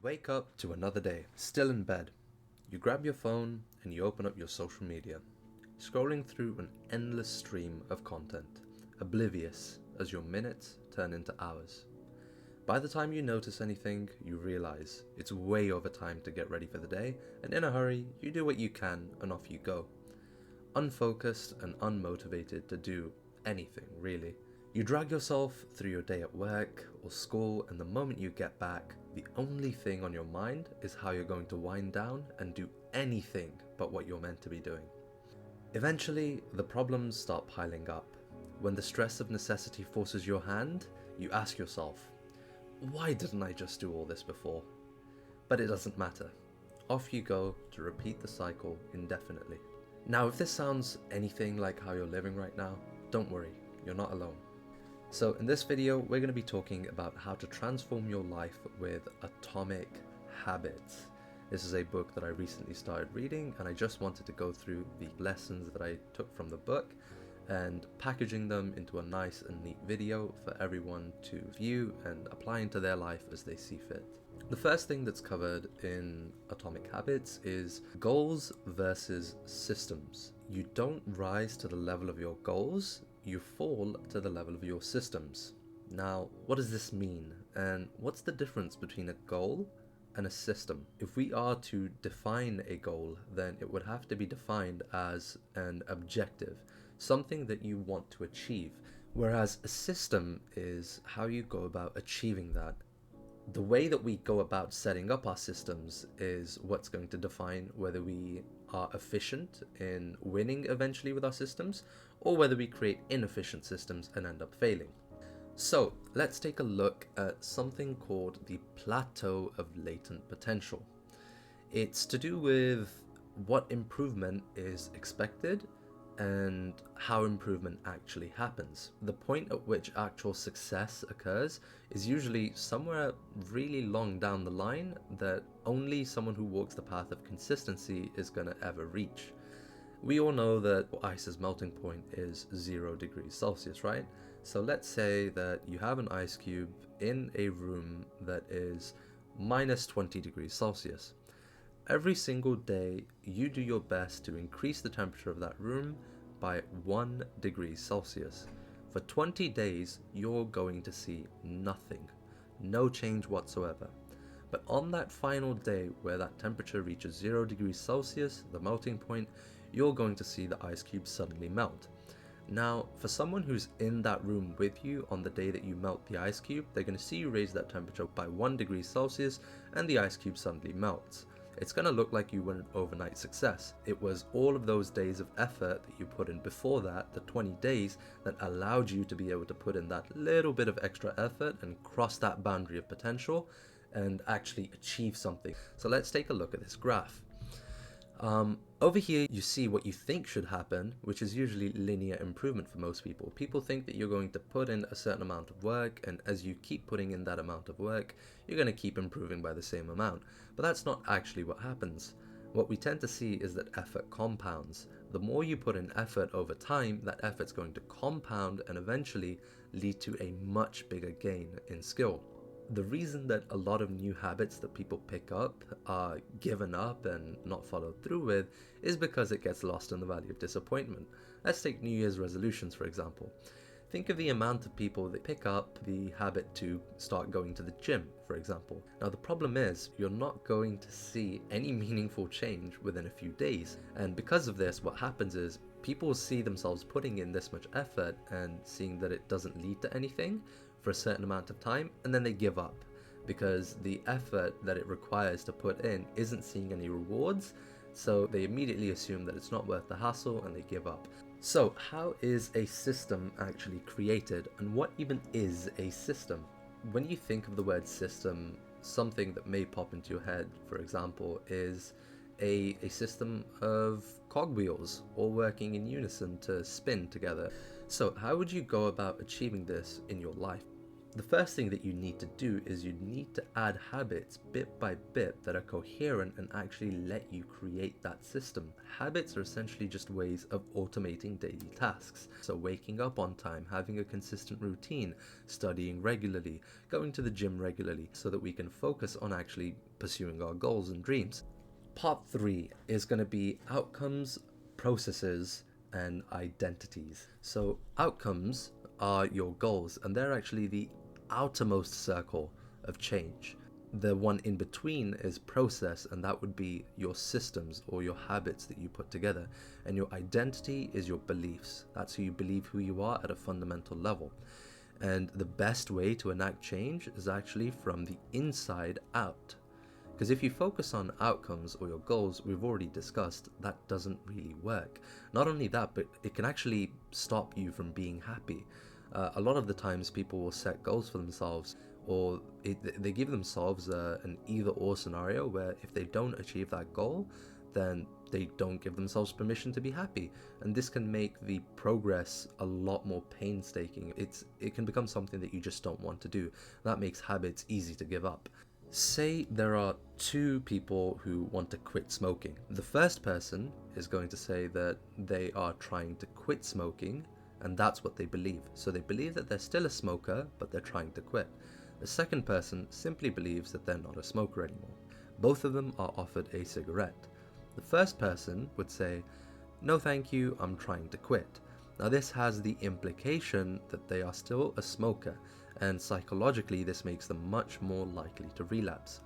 wake up to another day, still in bed. You grab your phone and you open up your social media, scrolling through an endless stream of content, oblivious as your minutes turn into hours. By the time you notice anything, you realize it's way over time to get ready for the day, and in a hurry, you do what you can and off you go. Unfocused and unmotivated to do anything, really. You drag yourself through your day at work or school, and the moment you get back, the only thing on your mind is how you're going to wind down and do anything but what you're meant to be doing. Eventually, the problems start piling up. When the stress of necessity forces your hand, you ask yourself, why didn't I just do all this before? But it doesn't matter. Off you go to repeat the cycle indefinitely. Now, if this sounds anything like how you're living right now, don't worry, you're not alone. So in this video, we're going to be talking about how to transform your life with atomic habits. This is a book that I recently started reading, and I just wanted to go through the lessons that I took from the book and packaging them into a nice and neat video for everyone to view and apply into their life as they see fit. The first thing that's covered in Atomic Habits is goals versus systems. You don't rise to the level of your goals, you fall to the level of your systems. Now, what does this mean? And what's the difference between a goal and a system? If we are to define a goal, then it would have to be defined as an objective, something that you want to achieve, whereas a system is how you go about achieving that. The way that we go about setting up our systems is what's going to define whether we are efficient in winning eventually with our systems, or whether we create inefficient systems and end up failing. So let's take a look at something called the plateau of latent potential. It's to do with what improvement is expected and how improvement actually happens. The point at which actual success occurs is usually somewhere really long down the line that only someone who walks the path of consistency is going to ever reach. We all know that ice's melting point is 0 degrees Celsius, right? So let's say that you have an ice cube in a room that is minus 20 degrees Celsius. Every single day, you do your best to increase the temperature of that room by 1 degree Celsius. For 20 days, you're going to see nothing, no change whatsoever. But on that final day where that temperature reaches 0 degrees Celsius, the melting point, you're going to see the ice cube suddenly melt. Now, for someone who's in that room with you on the day that you melt the ice cube, they're going to see you raise that temperature by 1 degree Celsius and the ice cube suddenly melts. It's going to look like you were an overnight success. It was all of those days of effort that you put in before that, the 20 days, that allowed you to be able to put in that little bit of extra effort and cross that boundary of potential and actually achieve something. So let's take a look at this graph. Over here you see what you think should happen, which is usually linear improvement for most people. People think that you're going to put in a certain amount of work, and as you keep putting in that amount of work, you're going to keep improving by the same amount. But that's not actually what happens. What we tend to see is that effort compounds. The more you put in effort over time, that effort's going to compound and eventually lead to a much bigger gain in skill. The reason that a lot of new habits that people pick up are given up and not followed through with is because it gets lost in the valley of disappointment. Let's take New Year's resolutions, for example. Think of the amount of people that pick up the habit to start going to the gym, for example. Now, the problem is you're not going to see any meaningful change within a few days. And because of this, what happens is people see themselves putting in this much effort and seeing that it doesn't lead to anything for a certain amount of time, and then they give up because the effort that it requires to put in isn't seeing any rewards, so they immediately assume that it's not worth the hassle and they give up. So how is a system actually created, and what even is a system? When you think of the word system, something that may pop into your head, for example, is a system of cogwheels all working in unison to spin together. So how would you go about achieving this in your life? The first thing that you need to do is you need to add habits bit by bit that are coherent and actually let you create that system. Habits are essentially just ways of automating daily tasks. So waking up on time, having a consistent routine, studying regularly, going to the gym regularly, so that we can focus on actually pursuing our goals and dreams. Part 3 is going to be outcomes, processes, and identities. So outcomes are your goals, and they're actually the outermost circle of change. The one in between is process, and that would be your systems or your habits that you put together. And your identity is your beliefs. That's who you believe who you are at a fundamental level. And the best way to enact change is actually from the inside out. Because if you focus on outcomes or your goals, we've already discussed, that doesn't really work. Not only that, but it can actually stop you from being happy. A lot of the times people will set goals for themselves, or they give themselves an either or scenario where if they don't achieve that goal, then they don't give themselves permission to be happy. And this can make the progress a lot more painstaking. It can become something that you just don't want to do. That makes habits easy to give up. Say there are two people who want to quit smoking. The first person is going to say that they are trying to quit smoking, and that's what they believe. So they believe that they're still a smoker, but they're trying to quit. The second person simply believes that they're not a smoker anymore. Both of them are offered a cigarette. The first person would say, "No thank you, I'm trying to quit." Now this has the implication that they are still a smoker, and psychologically this makes them much more likely to relapse.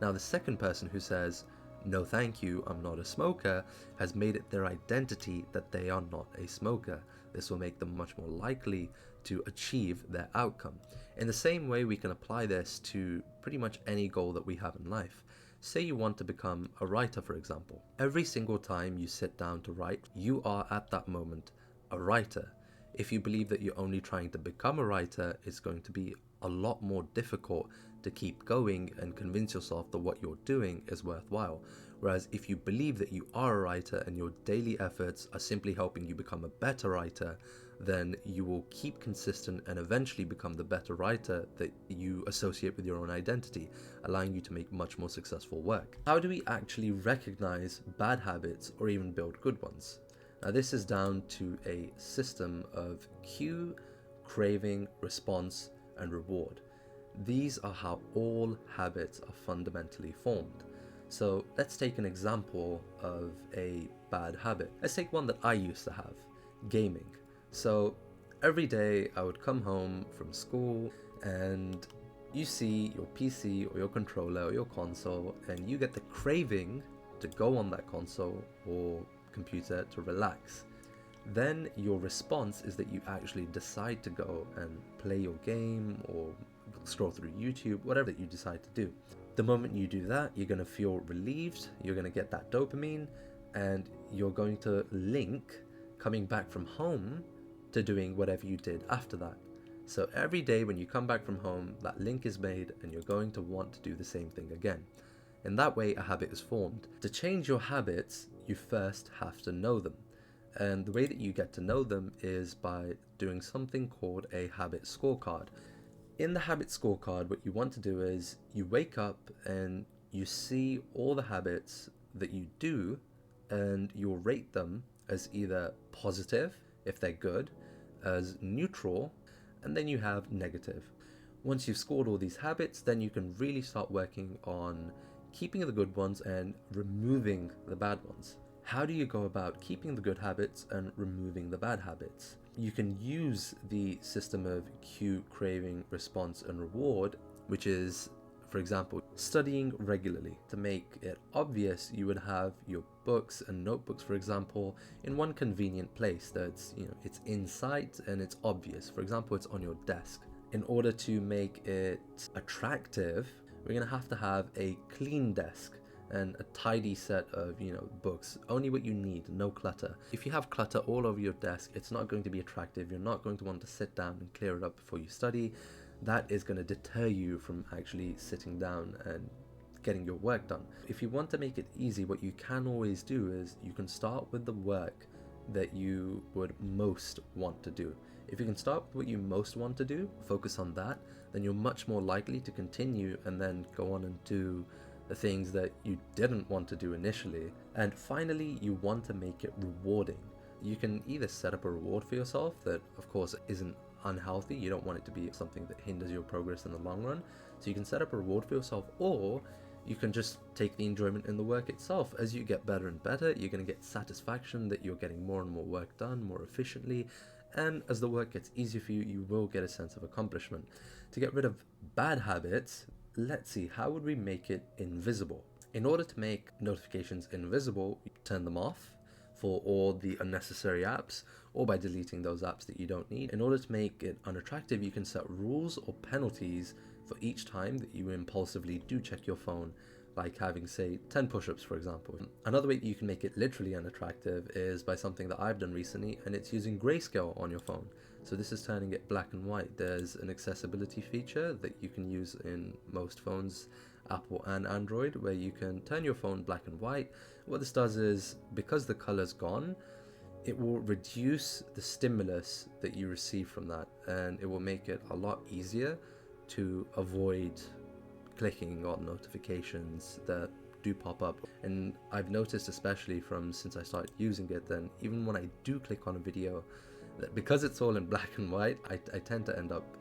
Now the second person who says, "No thank you, I'm not a smoker," has made it their identity that they are not a smoker. This will make them much more likely to achieve their outcome. In the same way, we can apply this to pretty much any goal that we have in life. Say you want to become a writer, for example. Every single time you sit down to write, you are at that moment a writer. If you believe that you're only trying to become a writer, it's going to be a lot more difficult to keep going and convince yourself that what you're doing is worthwhile. Whereas if you believe that you are a writer and your daily efforts are simply helping you become a better writer, then you will keep consistent and eventually become the better writer that you associate with your own identity, allowing you to make much more successful work. How do we actually recognize bad habits or even build good ones? Now this is down to a system of cue, craving, response, and reward. These are how all habits are fundamentally formed. So let's take an example of a bad habit. Let's take one that I used to have, gaming. So every day I would come home from school and you see your PC or your controller or your console, and you get the craving to go on that console or computer to relax. Then your response is that you actually decide to go and play your game or scroll through YouTube, whatever that you decide to do. The moment you do that, you're going to feel relieved, you're going to get that dopamine, and you're going to link coming back from home to doing whatever you did after that. So every day when you come back from home, that link is made and you're going to want to do the same thing again. In that way, a habit is formed. To change your habits, you first have to know them. And the way that you get to know them is by doing something called a habit scorecard. In the habit scorecard, what you want to do is you wake up and you see all the habits that you do, and you'll rate them as either positive, if they're good, as neutral, and then you have negative. Once you've scored all these habits, then you can really start working on keeping the good ones and removing the bad ones. How do you go about keeping the good habits and removing the bad habits? You can use the system of cue, craving, response, and reward, which is, for example, studying regularly. To make it obvious, you would have your books and notebooks, for example, in one convenient place that's, it's in sight and it's obvious. For example, it's on your desk. In order to make it attractive, we're going to have a clean desk and a tidy set of, books, only what you need, no clutter. If you have clutter all over your desk, it's not going to be attractive. You're not going to want to sit down and clear it up before you study. That is going to deter you from actually sitting down and getting your work done. If you want to make it easy, what you can always do is you can start with the work that you would most want to do. If you can start with what you most want to do, focus on that, then you're much more likely to continue and then go on and do the things that you didn't want to do initially. And finally, you want to make it rewarding. You can either set up a reward for yourself that, of course, isn't unhealthy. You don't want it to be something that hinders your progress in the long run. So you can set up a reward for yourself, or you can just take the enjoyment in the work itself. As you get better and better, you're going to get satisfaction that you're getting more and more work done more efficiently. And as the work gets easier for you, you will get a sense of accomplishment. To get rid of bad habits, let's see, how would we make it invisible? In order to make notifications invisible, you turn them off for all the unnecessary apps, or by deleting those apps that you don't need. In order to make it unattractive, you can set rules or penalties for each time that you impulsively do check your phone, like having, say, 10 push-ups, for example. Another way that you can make it literally unattractive is by something that I've done recently, and it's using grayscale on your phone. So this is turning it black and white. There's an accessibility feature that you can use in most phones, Apple and Android, where you can turn your phone black and white. What this does is, because the color's gone, it will reduce the stimulus that you receive from that, and it will make it a lot easier to avoid clicking on notifications that do pop up. And I've noticed, especially from since I started using it, then even when I do click on a video, that because it's all in black and white, I tend to end up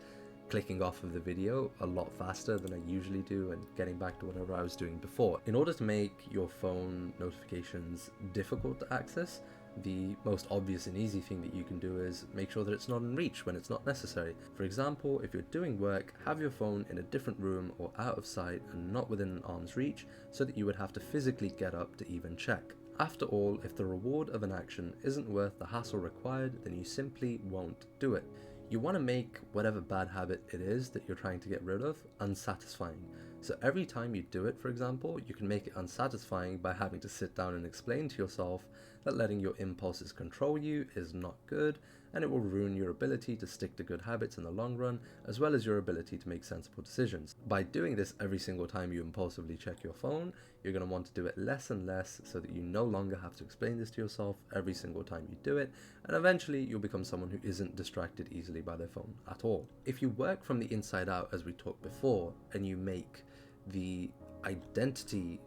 clicking off of the video a lot faster than I usually do and getting back to whatever I was doing before. In order to make your phone notifications difficult to access, the most obvious and easy thing that you can do is make sure that it's not in reach when it's not necessary. For example, if you're doing work, have your phone in a different room or out of sight and not within an arm's reach, so that you would have to physically get up to even check. After all, if the reward of an action isn't worth the hassle required, then you simply won't do it. You want to make whatever bad habit it is that you're trying to get rid of unsatisfying. So every time you do it, for example, you can make it unsatisfying by having to sit down and explain to yourself that letting your impulses control you is not good, and it will ruin your ability to stick to good habits in the long run, as well as your ability to make sensible decisions. By doing this every single time you impulsively check your phone, you're going to want to do it less and less, so that you no longer have to explain this to yourself every single time you do it, and eventually you'll become someone who isn't distracted easily by their phone at all. If you work from the inside out, as we talked before, and you make the identity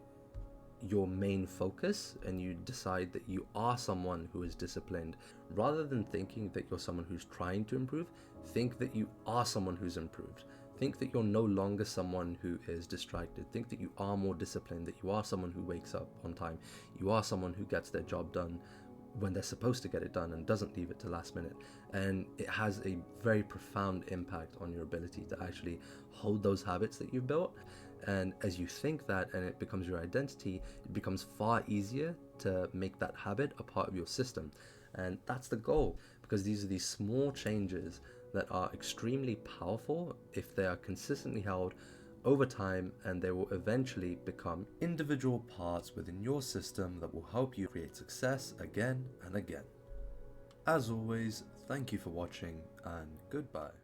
your main focus, and you decide that you are someone who is disciplined, rather than thinking that you're someone who's trying to improve, think that you are someone who's improved. Think that you're no longer someone who is distracted. Think that you are more disciplined, that you are someone who wakes up on time. You are someone who gets their job done when they're supposed to get it done and doesn't leave it to last minute. And it has a very profound impact on your ability to actually hold those habits that you've built. And as you think that and it becomes your identity, it becomes far easier to make that habit a part of your system. And that's the goal, because these are these small changes that are extremely powerful if they are consistently held over time, and they will eventually become individual parts within your system that will help you create success again and again. As always, thank you for watching, and goodbye.